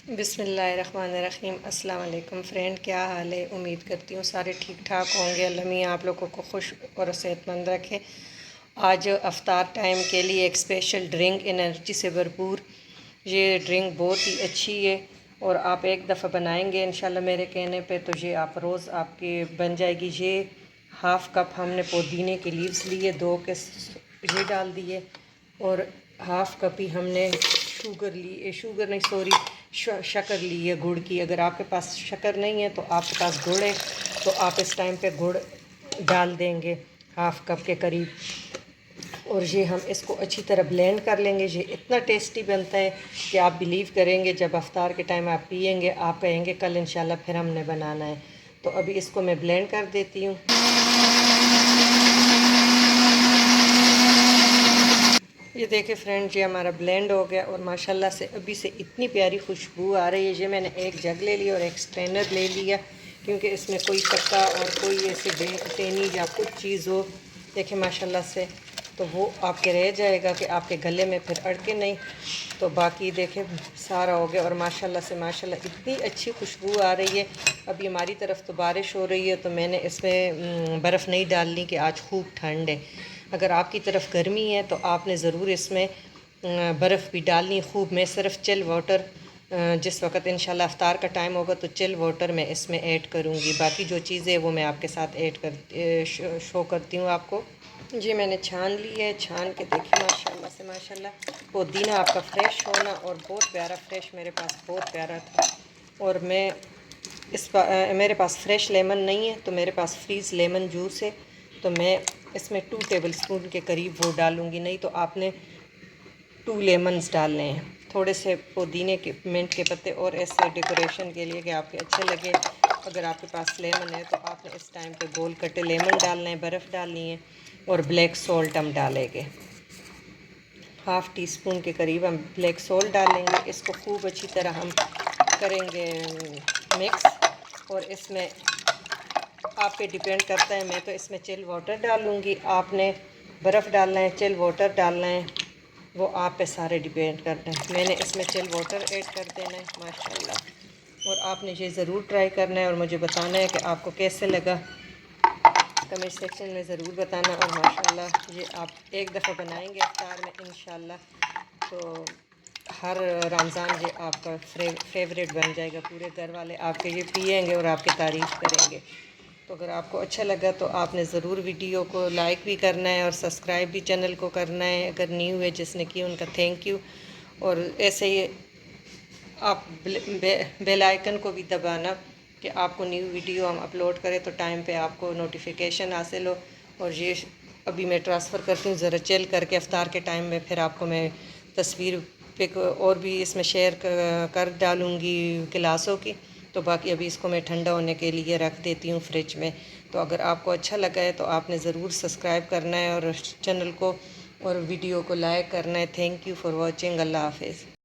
बिस्मिल्लाहिर्रहमानिर्रहीम। अस्सलाम वालेकुम फ्रेंड, क्या हाल है? उम्मीद करती हूँ सारे ठीक ठाक होंगे। अल्लाह मियां आप लोगों को खुश और सेहतमंद रखे। आज अफ्तार टाइम के लिए एक स्पेशल ड्रिंक एनर्जी से भरपूर, ये ड्रिंक बहुत ही अच्छी है और आप एक दफ़ा बनाएंगे इंशाल्लाह मेरे कहने पे तो ये आप रोज़ आपकी बन जाएगी। ये हाफ़ कप हमने पुदीने के लीव्स लिए, 2 के ये डाल दिए और हाफ़ कप ही हमने शुगर ली, शुगर नहीं सॉरी शक्कर ली है गुड़ की। अगर आपके पास शक्कर नहीं है तो आपके पास गुड़ है तो आप इस टाइम पे गुड़ डाल देंगे हाफ़ कप के करीब। और ये हम इसको अच्छी तरह ब्लेंड कर लेंगे। ये इतना टेस्टी बनता है कि आप बिलीव करेंगे, जब अफ्तार के टाइम आप पियेंगे आप कहेंगे कल इंशाल्लाह फिर हमने बनाना है। तो अभी इसको मैं ब्लेंड कर देती हूँ। ये देखिए फ्रेंड्स, ये हमारा ब्लेंड हो गया और माशाल्लाह से अभी से इतनी प्यारी खुशबू आ रही है। ये मैंने एक जग ले लिया और एक स्ट्रेनर ले लिया, क्योंकि इसमें कोई चक्का और कोई ऐसी बेटेनी या कुछ चीज़ हो, देखिए माशाल्लाह से, तो वो आपके रह जाएगा कि आपके गले में फिर अड़के नहीं। तो बाकी देखे सारा हो गया और माशाल्लाह से माशाल्लाह इतनी अच्छी खुशबू आ रही है। अभी हमारी तरफ तो बारिश हो रही है तो मैंने इसमें बर्फ़ नहीं डालनी कि आज खूब ठंड है। अगर आपकी तरफ गर्मी है तो आपने ज़रूर इसमें बर्फ़ भी डालनी खूब। मैं सिर्फ चिल वाटर जिस वक्त इंशाल्लाह अफ्तार का टाइम होगा तो चिल वाटर मैं इसमें ऐड करूँगी। बाकी जो चीज़ें वो मैं आपके साथ ऐड कर शो करती हूँ आपको। जी मैंने छान ली है, छान के देखिए माशाल्लाह से माशाल्लाह पुदीना आपका फ़्रेश होना और बहुत प्यारा फ्रेश मेरे पास बहुत प्यारा था। और मैं मेरे पास फ्रेश लेमन नहीं है तो मेरे पास फ्रीज़ लेमन जूस है, तो मैं इसमें 2 टेबलस्पून के करीब वो डालूँगी। नहीं तो आपने 2 लेमन्स डालने हैं, थोड़े से पुदीने के मिंट के पत्ते और ऐसे डेकोरेशन के लिए कि आपके अच्छे लगे। अगर आपके पास लेमन है तो आपने इस टाइम पे गोल कटे लेमन डालना है, बर्फ़ डालनी है और ब्लैक सॉल्ट हम डालेंगे। हाफ़ टी स्पून के करीब हम ब्लैक सॉल्ट डालेंगे। इसको खूब अच्छी तरह हम करेंगे मिक्स। और इसमें आप पे डिपेंड करता है, मैं तो इसमें चिल वाटर डालूँगी, आपने बर्फ़ डालना है चिल वाटर डालना है, वो आप पे सारे डिपेंड करते हैं। मैंने इसमें चिल वाटर ऐड कर देना है माशाल्लाह। और आपने ये ज़रूर ट्राई करना है और मुझे बताना है कि आपको कैसे लगा, कमेंट सेक्शन में ज़रूर बताना। और माशाल्लाह ये आप एक दफ़ा बनाएंगे अफ्तार में इंशाल्लाह तो हर रमज़ान ये आपका फेवरेट बन जाएगा। पूरे घर वाले आपके ये पिएंगे और आपकी तारीफ़ करेंगे। तो अगर आपको अच्छा लगा तो आपने ज़रूर वीडियो को लाइक भी करना है और सब्सक्राइब भी चैनल को करना है। अगर न्यू है जिसने की उनका थैंक यू। और ऐसे ही आप बेल आइकन को भी दबाना कि आपको न्यू वीडियो हम अपलोड करें तो टाइम पे आपको नोटिफिकेशन हासिल हो। और ये अभी मैं ट्रांसफ़र करती हूँ ज़रा चिल करके अफ्तार के टाइम में, फिर आपको मैं तस्वीर पिक और भी इसमें शेयर कर डालूँगी गिलासों की। तो बाकी अभी इसको मैं ठंडा होने के लिए रख देती हूँ फ्रिज में। तो अगर आपको अच्छा लगा है तो आपने ज़रूर सब्सक्राइब करना है और चैनल को और वीडियो को लाइक करना है। Thank you for watching. अल्लाह हाफिज़।